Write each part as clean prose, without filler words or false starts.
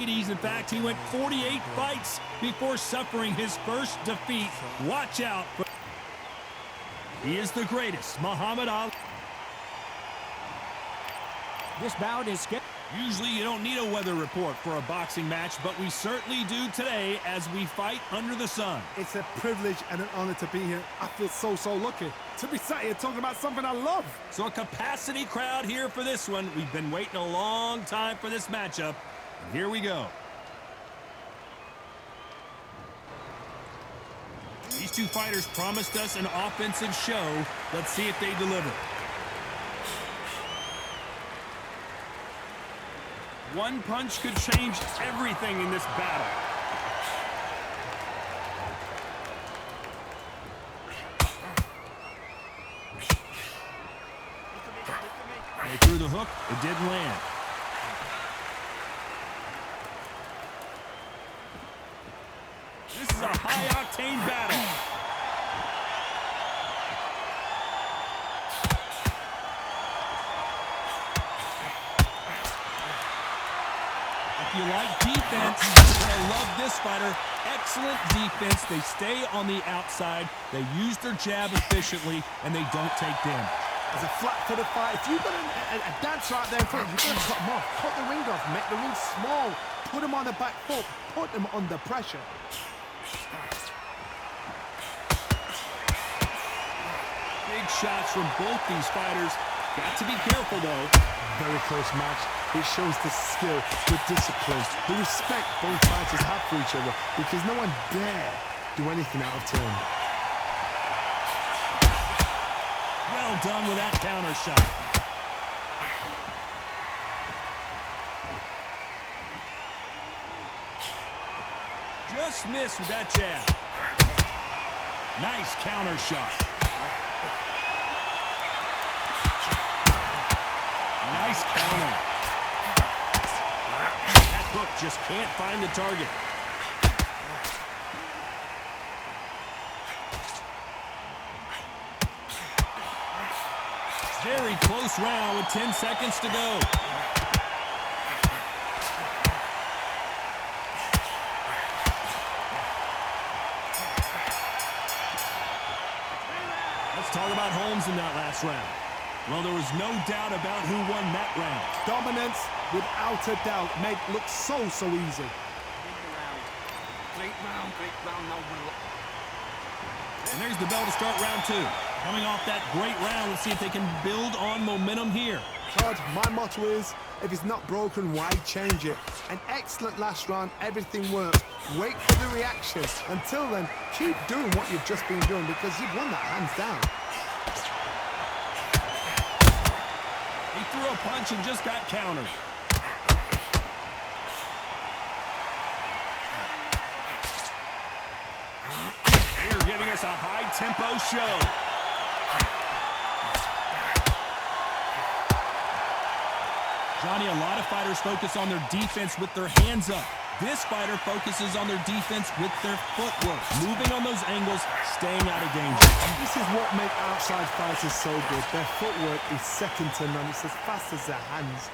In fact, he went 48 fights before suffering his first defeat. Watch out. He is the greatest, Muhammad Ali. This bout is scheduled. Usually you don't need a weather report for a boxing match, but we certainly do today as we fight under the sun. It's a privilege and an honor to be here. I feel so lucky to be sat here talking about something I love. So a capacity crowd here for this one. We've been waiting a long time for this matchup. And here we go. These two fighters promised us an offensive show. Let's see if they deliver. One punch could change everything in this battle. They threw the hook. It didn't land. This is a high-octane battle. If you like defense, I love this fighter. Excellent defense. They stay on the outside. They use their jab efficiently, and they don't take damage. It's a flat-footed fight. If you've got a dancer out there in front of you, you've got to cut him off. Cut the ring off. Make the ring small. Put him on the back foot. Put him under pressure. Big shots from both these fighters. Got to be careful, though. Very close match. It shows the skill, the discipline, the respect both fighters have for each other because no one dare do anything out of turn. Well done with that counter shot. Just missed with that jab. Nice counter shot. Nice counter. That hook just can't find the target. Very close round with 10 seconds to go. Let's talk about Holmes in that last round. Well, there was no doubt about who won that round. Dominance, without a doubt, made look so easy. Great round. And there's the bell to start round two. Coming off that great round, let's see if they can build on momentum here. Todd, my motto is, if it's not broken, why change it? An excellent last round, everything worked. Wait for the reaction. Until then, keep doing what you've just been doing because you've won that hands down. He threw a punch and just got countered. They're giving us a high-tempo show. Johnny, a lot of fighters focus on their defense with their hands up. This fighter focuses on their defense with their footwork, moving on those angles, staying out of danger. This is what makes outside fighters so good. Their footwork is second to none. It's as fast as their hands.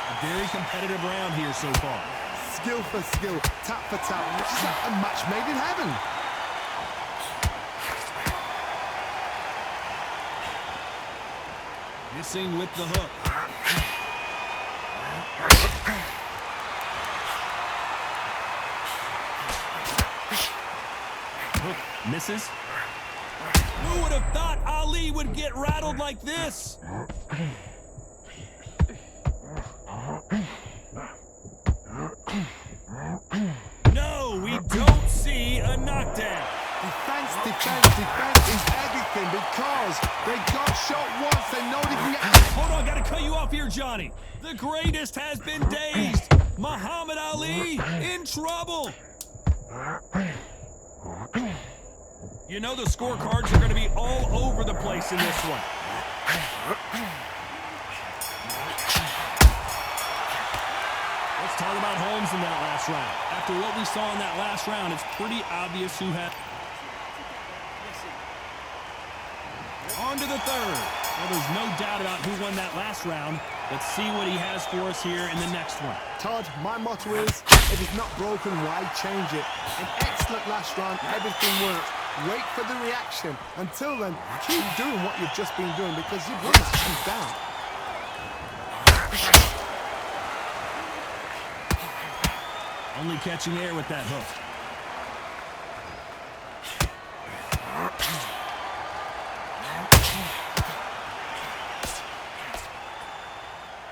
A very competitive round here so far. Skill for skill, tap for tap. It's like a match made in heaven. Missing with the hook. Hook misses. Who would have thought Ali would get rattled like this? No, we don't see a knockdown. Defense is everything because they got shot once. They know they can get... Hold on, gotta cut you off here, Johnny. The greatest has been dazed. Muhammad Ali in trouble. You know the scorecards are gonna be all over the place in this one. Let's talk about Holmes in that last round. After what we saw in that last round, it's pretty obvious who had... on to the third. Well, there's no doubt about who won that last round. Let's see what he has for us here in the next one. Todd, my motto is, if it's not broken, why change it? An excellent last round, everything works. Wait for the reaction. Until then, keep doing what you've just been doing because you've won that hands down. Only catching air with that hook.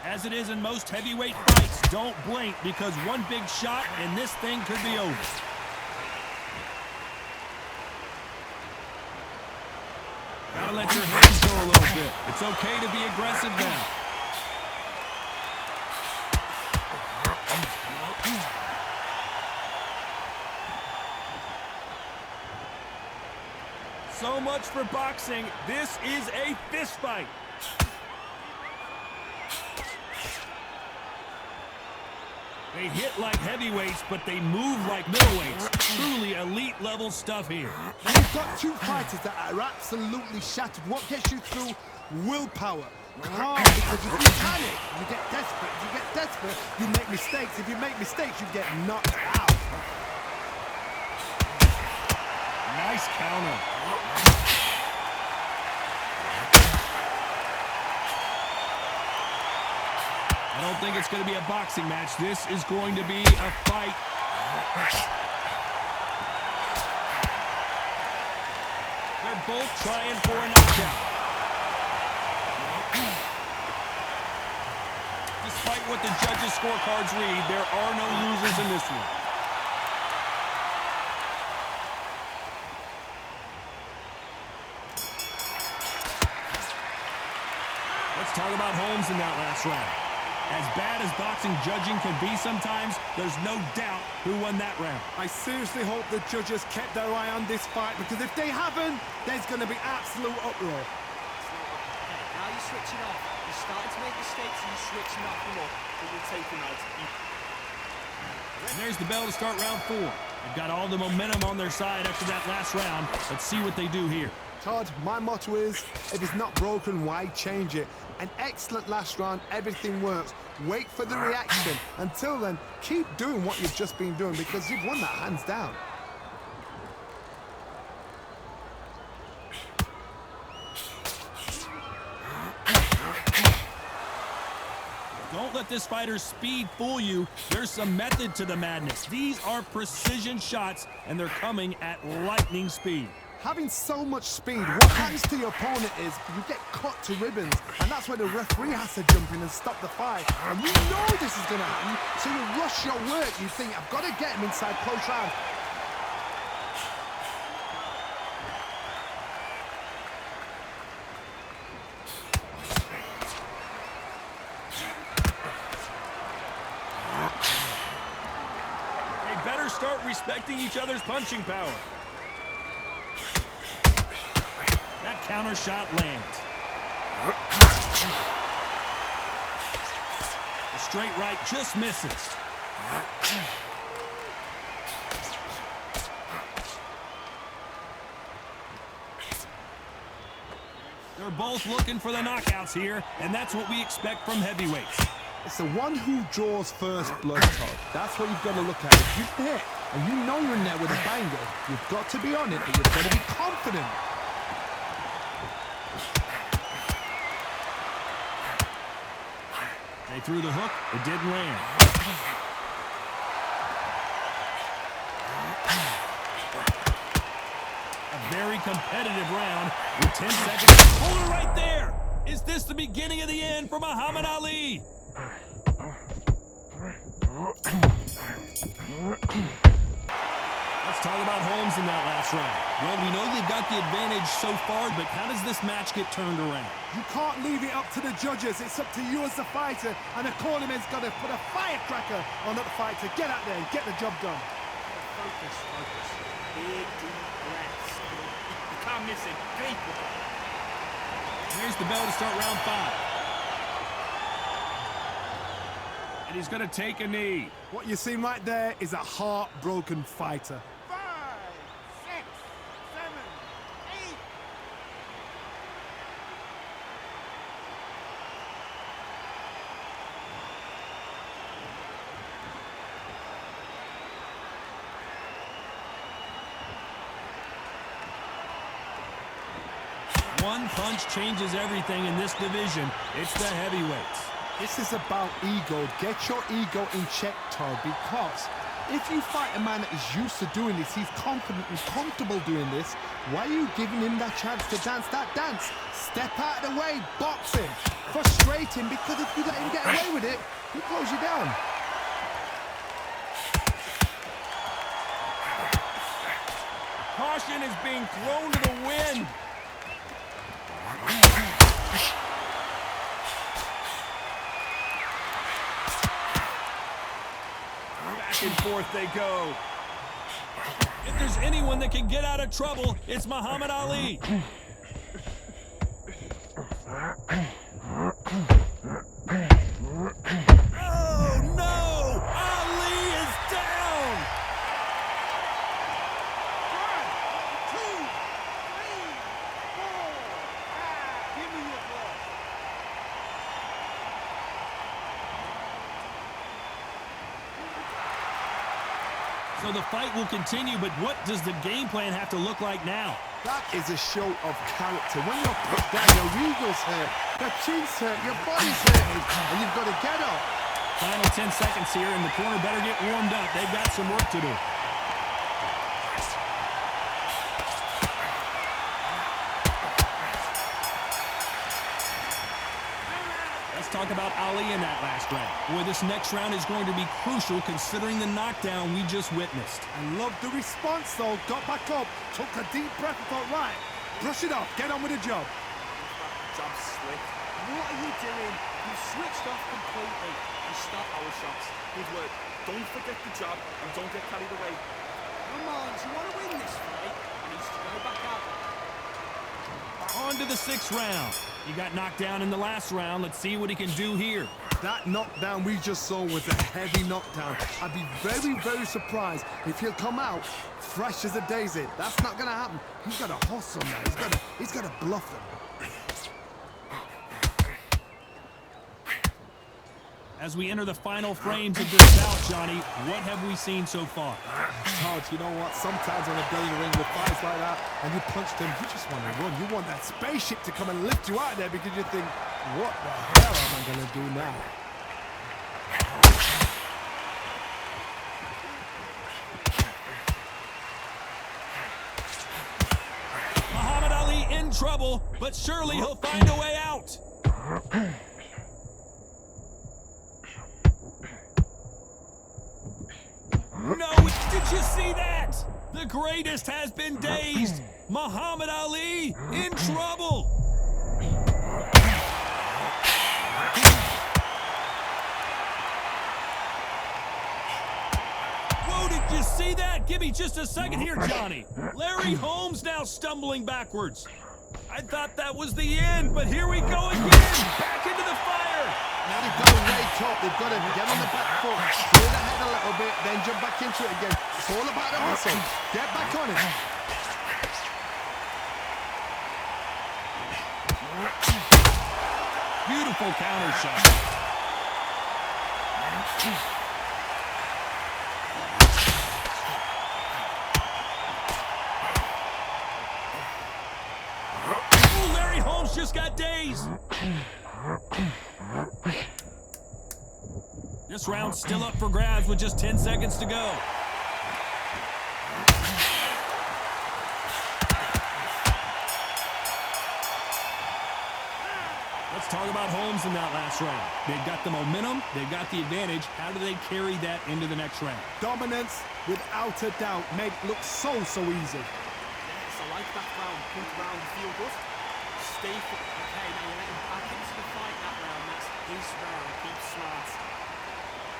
As it is in most heavyweight fights, don't blink because one big shot and this thing could be over. Gotta let your hands go a little bit. It's okay to be aggressive now. So much for boxing. This is a fist fight. They hit like heavyweights, but they move like middleweights. Truly elite level stuff here. And you've got two fighters that are absolutely shattered. What gets you through? Willpower. Calm, because if you panic, you get desperate. If you get desperate, you make mistakes. If you make mistakes, you get knocked out. Nice counter. I don't think it's going to be a boxing match. This is going to be a fight. They're both trying for a knockout. Despite what the judges' scorecards read, there are no losers in this one. Let's talk about Holmes in that last round. As bad as boxing judging can be sometimes, there's no doubt who won that round. I seriously hope the judges kept their eye on this fight because if they haven't, there's going to be absolute uproar. Now you're switching off. You're starting to make mistakes and you're switching off more, but you're taking out. And there's the bell to start round 4. They've got all the momentum on their side after that last round. Let's see what they do here. Todd, my motto is, if it's not broken, why change it? An excellent last round, everything works. Wait for the reaction. Until then, keep doing what you've just been doing because you've won that hands down. Don't let this fighter's speed fool you. There's some method to the madness. These are precision shots, and they're coming at lightning speed. Having so much speed, what happens to your opponent is you get cut to ribbons, and that's where the referee has to jump in and stop the fight. And you know this is going to happen, so you rush your work. You think, I've got to get him inside close round. They better start respecting each other's punching power. That counter shot lands. The straight right just misses. They're both looking for the knockouts here, and that's what we expect from heavyweights. It's the one who draws first blood, Todd. That's what you've got to look at. If you hit, and you know you're in there with a banger, you've got to be on it, but you've got to be confident. They threw the hook, it didn't land. A very competitive round with 10 seconds. Hold it right there! Is this the beginning of the end for Muhammad Ali? Let's talk about Holmes in that last round. Well, we know they've got the advantage so far, but how does this match get turned around? You can't leave it up to the judges. It's up to you as the fighter, and the cornerman's got to put a firecracker on that fight to get out there and get the job done. Focus, focus. Big, deep breaths. You can't miss it. Deep. There's the bell to start round 5. And he's going to take a knee. What you see right there is a heartbroken fighter. 5, 6, 7, 8. one punch changes everything in this division. It's the heavyweights. This is about ego. Get your ego in check, Todd, because if you fight a man that is used to doing this, he's confident and comfortable doing this, why are you giving him that chance to dance that dance? Step out of the way, box him, frustrate him, because if you let him get away with it, he close you down. Caution is being thrown to the wind. Back and forth they go. If there's anyone that can get out of trouble, it's Muhammad Ali. Oh, no! Ali is down! 1, 2, 3, 4, give me your ball. So the fight will continue, but what does the game plan have to look like now? That is a show of character. When you're put down, your ego's hurt, your chin's hurt, your body's hurting, and you've got to get up. Final 10 seconds here, and the corner better get warmed up. They've got some work to do. Let's talk about Ali in that last round. Boy, this next round is going to be crucial considering the knockdown we just witnessed. I love the response, though. Got back up, took a deep breath, and thought, right, brush it off, get on with the job. Jab slick. What are you doing? You switched off completely. You stop our shots. Good work. Don't forget the jab and don't get carried away. Come on, do you want to win this fight? I need to go back out. On to the 6th round. He got knocked down in the last round. Let's see what he can do here. That knockdown we just saw was a heavy knockdown. I'd be very, very surprised if he'll come out fresh as a daisy. That's not going to happen. He's got to hustle now. He's got to bluff them. As we enter the final frames of this bout, Johnny, what have we seen so far? Todd, you know what? Sometimes when I go in the ring with fights like that and you punch them, you just want to run. You want that spaceship to come and lift you out of there because you think, what the hell am I going to do now? Muhammad Ali in trouble, but surely he'll find a way out. No, did you see that? The greatest has been dazed. Muhammad Ali in trouble. Whoa, did you see that? Give me just a second here, Johnny. Larry Holmes now stumbling backwards. I thought that was the end, but here we go again. Back into the fire. Now they've got to wake up. They've got to get on the back foot, clear the head a little bit, then jump back into it again. It's all about the hustle. Get back on it. Beautiful counter shot. Ooh, Larry Holmes just got dazed. This round's still up for grabs with just 10 seconds to go. Let's talk about Holmes in that last round. They've got the momentum, they've got the advantage. How do they carry that into the next round? Dominance, without a doubt, made it look so easy. Yes, I like that round. Good round, feel good. Stay for... Okay, now you let him back into the fight that round. That's his round. Keep smart.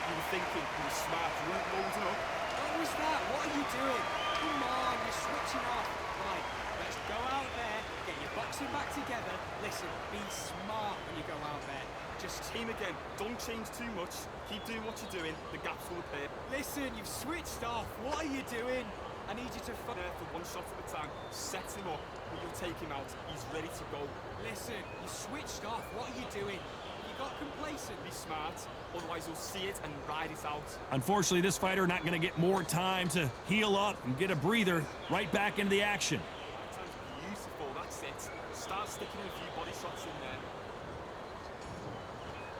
You were thinking, you were smart. You weren't loading up. What was that? What are you doing? Come on, you're switching off. Right, let's go out there, get your boxing back together. Listen, be smart when you go out there. Just team again. Don't change too much. Keep doing what you're doing. The gaps will appear. Listen, you've switched off. What are you doing? I need you to fight there for one shot at a time. Set him up, but you'll take him out. He's ready to go. Listen, you switched off. What are you doing? You got complacent. Be smart, otherwise you'll see it and ride it out. Unfortunately, this fighter not going to get more time to heal up and get a breather. Right back into the action. That sounds beautiful. That's it. Start sticking a few body shots in there.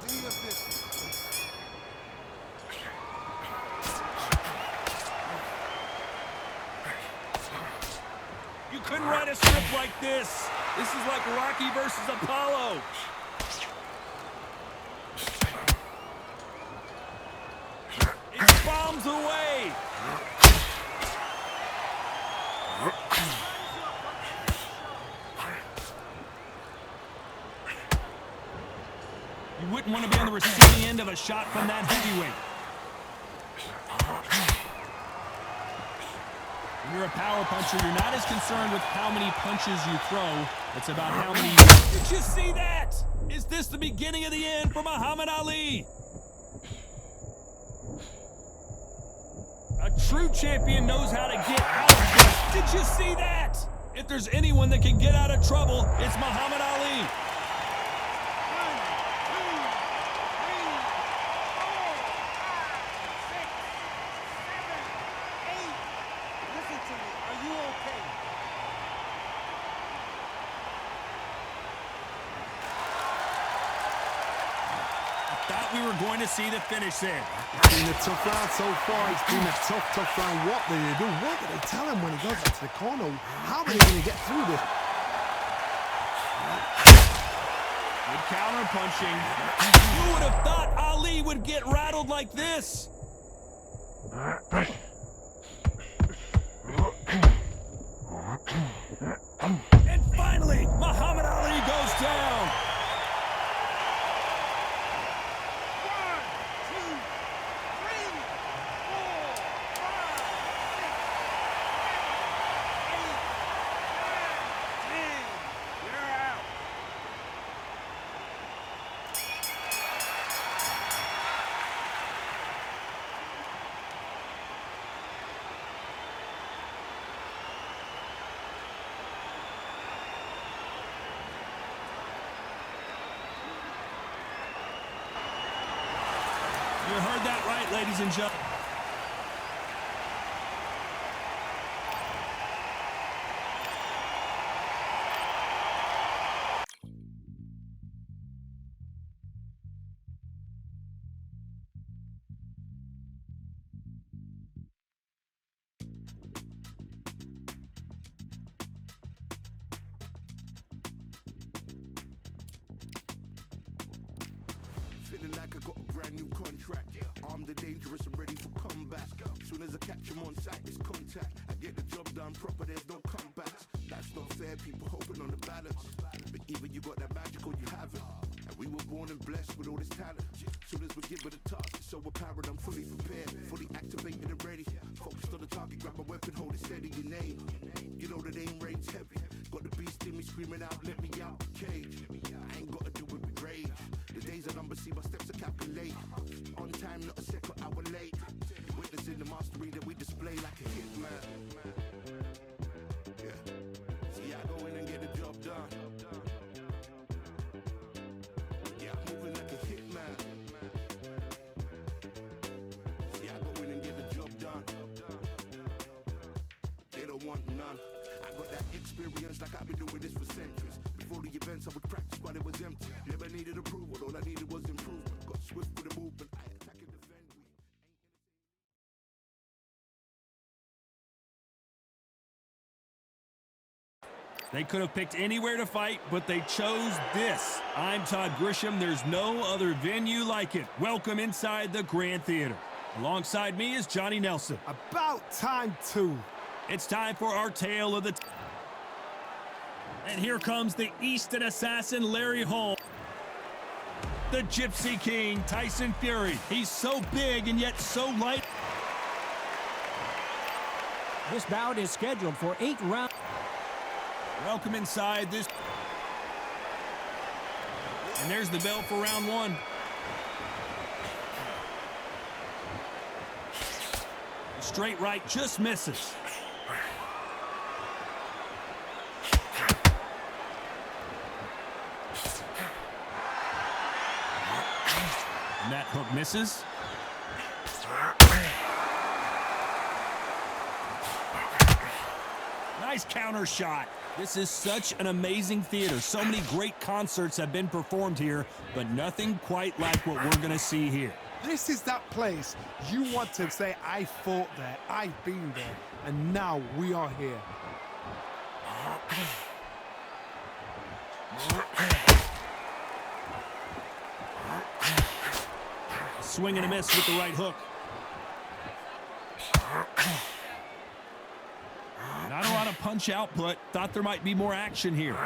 Do your business. You couldn't write a script like this. This is like Rocky versus Apollo. It bombs away. You wouldn't want to be on the receiving end of a shot from that heavyweight. When you're a power puncher, you're not as concerned with how many punches you throw. It's about how many... Did you see that? Is this the beginning of the end for Muhammad Ali? A true champion knows how to get out of this. Did you see that? If there's anyone that can get out of trouble, it's Muhammad Ali. Thought we were going to see the finish there. It's been a tough round so far. It's been a tough round. What do they do? What do they tell him when he goes into the corner? How are they going to get through this? Good counter punching. Who would have thought Ali would get rattled like this? And finally, Muhammad Ali goes down. You heard that right, ladies and gentlemen. Feeling like I got a brand new contract. Armed and dangerous and ready for combat. Soon as I catch him on sight, it's contact. I get the job done proper, there's no comebacks. That's not fair, people hoping on the balance. But either you got that magic or you haven't. And we were born and blessed with all this talent. Soon as we give it a task, it's so apparent I'm fully prepared, fully activated and ready. Focused on the target, grab my weapon, hold it steady, your name. You know that aim rain's heavy. Got the beast in me screaming out, let me out the cage. I ain't gotta do it with rage. The days are numbered, see my steps are calculate. On time, not a second hour late. Witnessing the mastery that we display like a hitman. Yeah. See, I go in and get the job done. Yeah, I'm moving like a hitman. See, I go in and get the job done. They don't want none. I got that experience like I've been doing this for centuries. Before the events, I would practice while it was empty. Never needed approval, all I needed was improvement. Got swift with the movement, I attack and defend. They could have picked anywhere to fight, but they chose this. I'm Todd Grisham. There's no other venue like it. Welcome inside the Grand Theater. Alongside me is Johnny Nelson. About time too. It's time for our tale of the... And here comes the Easton assassin, Larry Holmes. The Gypsy King, Tyson Fury. He's so big and yet so light. This bout is scheduled for 8 rounds. Welcome inside this. And there's the bell for round one. The straight right just misses. And that hook misses. Nice counter shot. This is such an amazing theater. So many great concerts have been performed here, but nothing quite like what we're going to see here. This is that place you want to say, I fought there, I've been there, and now we are here. Swing and a miss with the right hook. Not a lot of punch output. Thought there might be more action here.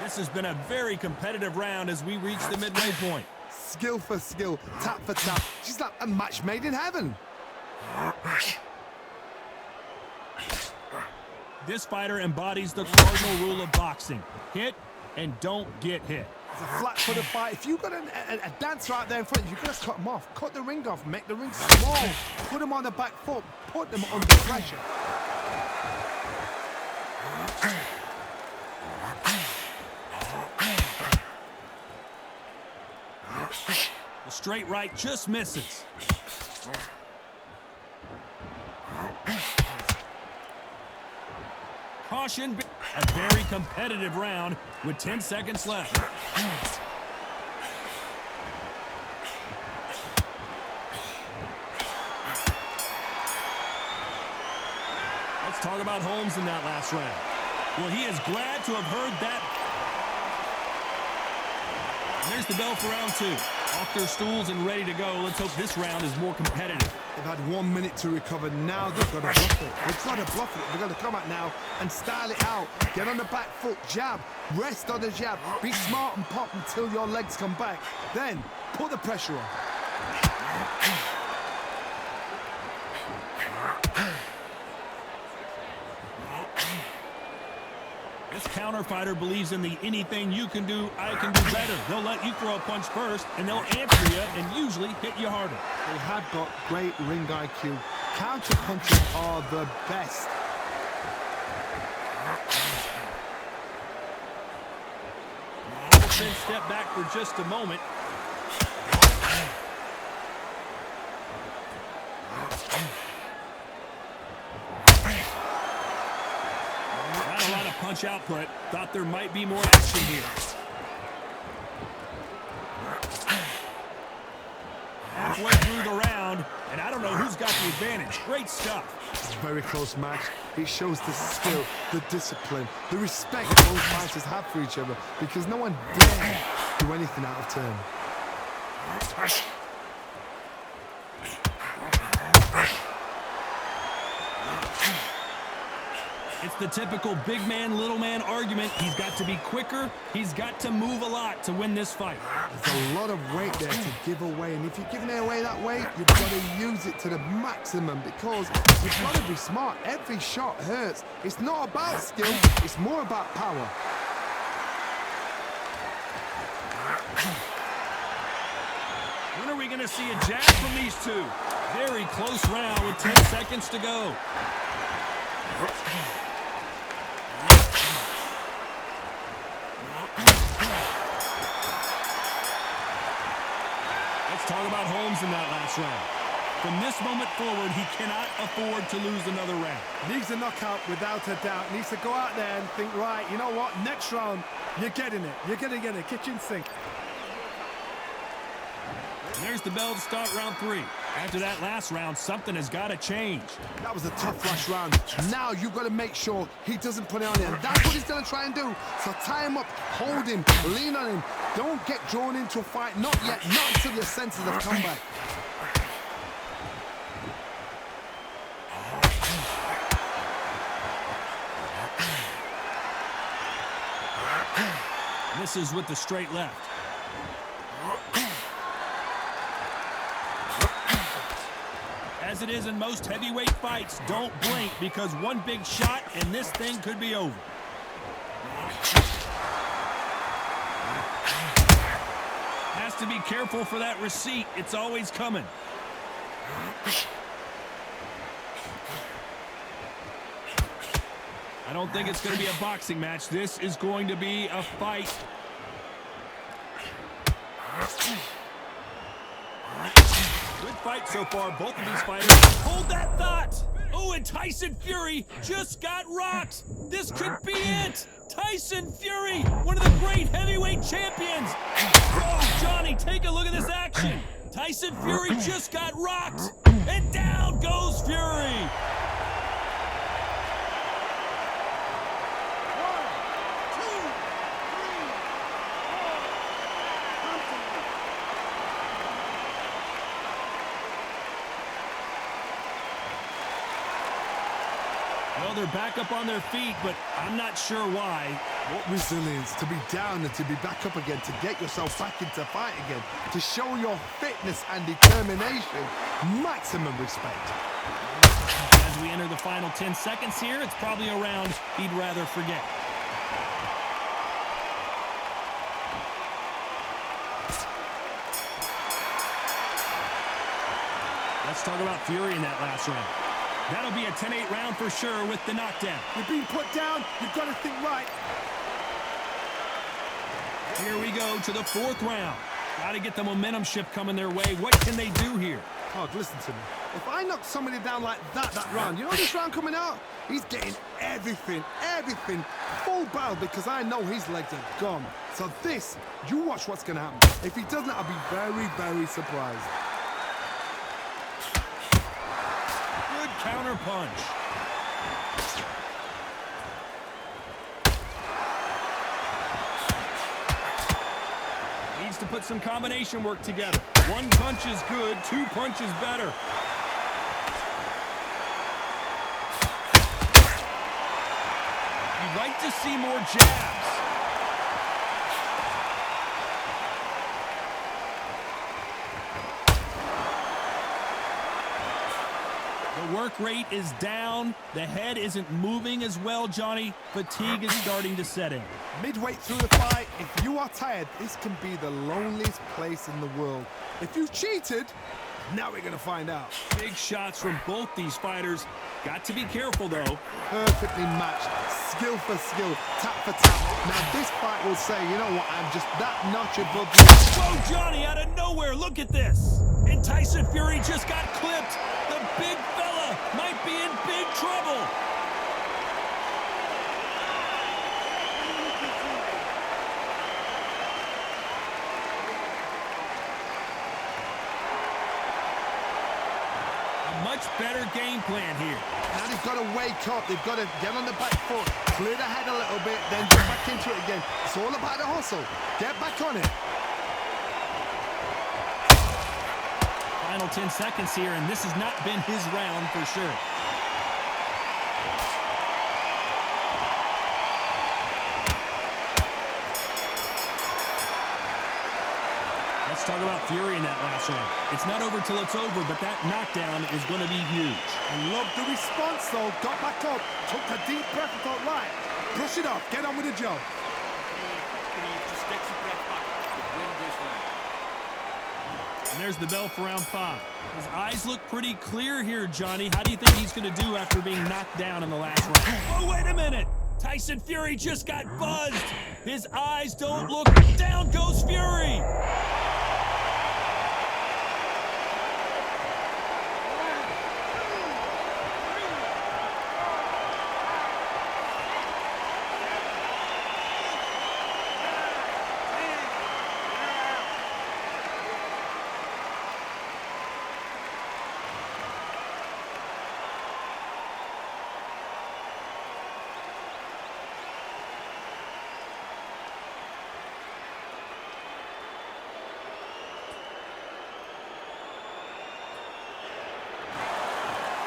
This has been a very competitive round as we reach the midway point. Skill for skill, tap for tap. She's like a match made in heaven. This fighter embodies the cardinal rule of boxing. Hit and don't get hit. It's a flat-footed fight. If you've got a dancer out there in front, you've got to cut him off. Cut the ring off, make the ring small. Put him on the back foot, put them under pressure. The straight right just misses. Caution. A very competitive round with 10 seconds left. Let's talk about Holmes in that last round. Well, he is glad to have heard that. And there's the bell for round 2. Off their stools and ready to go. Let's hope this round is more competitive. They've had 1 minute to recover. Now they've got to bluff it. They've got to bluff it. They've got to come out now and style it out. Get on the back foot, jab, rest on the jab. Be smart and pop until your legs come back. Then put the pressure on. This counter fighter believes in the anything you can do, I can do better. They'll let you throw a punch first, and they'll answer you and usually hit you harder. They have got great ring IQ. Counter punches are the best. Then step back for just a moment. Not a lot of punch output. Thought there might be more action here. Halfway through the round, and I don't know who's got the advantage. Great stuff. It's a very close match. It shows the skill, the discipline, the respect both fighters have for each other because no one dare do anything out of turn. It's the typical big man, little man argument. He's got to be quicker. He's got to move a lot to win this fight. There's a lot of weight there to give away, and if you're giving it away that way, you've got to use it to the maximum because you've got to be smart. Every shot hurts. It's not about skill, it's more about power. When are we going to see a jab from these two? Very close round with 10 seconds to go. Let's talk about Holmes in that last round. From this moment forward, he cannot afford to lose another round. Needs a knockout without a doubt. Needs to go out there and think, right, you know what, next round, you're getting it. You're going to get it, kitchen sink. And there's the bell to start round 3. After that last round, something has got to change. That was a tough last round. Now you've got to make sure he doesn't put it on him. That's what he's going to try and do. So tie him up, hold him, lean on him. Don't get drawn into a fight. Not yet. Not until your senses have come back. Misses with the straight left. As it is in most heavyweight fights, don't blink because one big shot and this thing could be over. Has to be careful for that receipt. It's always coming. I don't think it's going to be a boxing match. This is going to be a fight. Good fight so far, both of these fighters. Hold that thought! Oh, and Tyson Fury just got rocked! This could be it! Tyson Fury, one of the great heavyweight champions! Oh, Johnny, take a look at this action! Tyson Fury just got rocked! And down goes Fury! Well, they're back up on their feet, but I'm not sure why. What resilience to be down and to be back up again, to get yourself back into fight again, to show your fitness and determination. Maximum respect. As we enter the final 10 seconds here, it's probably a round he'd rather forget. Let's talk about Fury in that last round. That'll be a 10-8 round for sure with the knockdown. You're being put down, you've got to think right. Here we go to the fourth round. Got to get the momentum shift coming their way. What can they do here? Oh, listen to me. If I knock somebody down like that round, you know this round coming out? He's getting everything, full barrel, because I know his legs are gone. So this, you watch what's going to happen. If he doesn't, I'll be very, very surprised. Good counter punch. Needs to put some combination work together. One punch is good, two punches better. You'd like to see more jabs. The work rate is down. The head isn't moving as well, Johnny. Fatigue is starting to set in. Midway through the fight, if you are tired, this can be the loneliest place in the world. If you cheated, now we're going to find out. Big shots from both these fighters. Got to be careful, though. Perfectly matched, skill for skill, tap for tap. Now this fight will say, you know what, I'm just that notch above you. Whoa, Johnny, out of nowhere, look at this. And Tyson Fury just got clipped. The big fella might be in big trouble. A much better game plan here. Now they've got to wake up, they've got to get on the back foot, clear the head a little bit, then get back into it again. It's all about the hustle. Get back on it. Final 10 seconds here, and this has not been his round for sure. Let's talk about Fury in that last round. It's not over till it's over, but that knockdown is going to be huge. I love the response though. Got back up, took a deep breath and thought, right, brush it off, get on with the job. Just get your breath back. Win this round. And there's the bell for round 5. His eyes look pretty clear here, Johnny. How do you think he's going to do after being knocked down in the last round? Oh, wait a minute. Tyson Fury just got buzzed. His eyes don't look. Down goes Fury.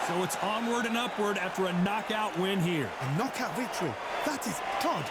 So it's onward and upward after a knockout win here. A knockout victory. That is, God,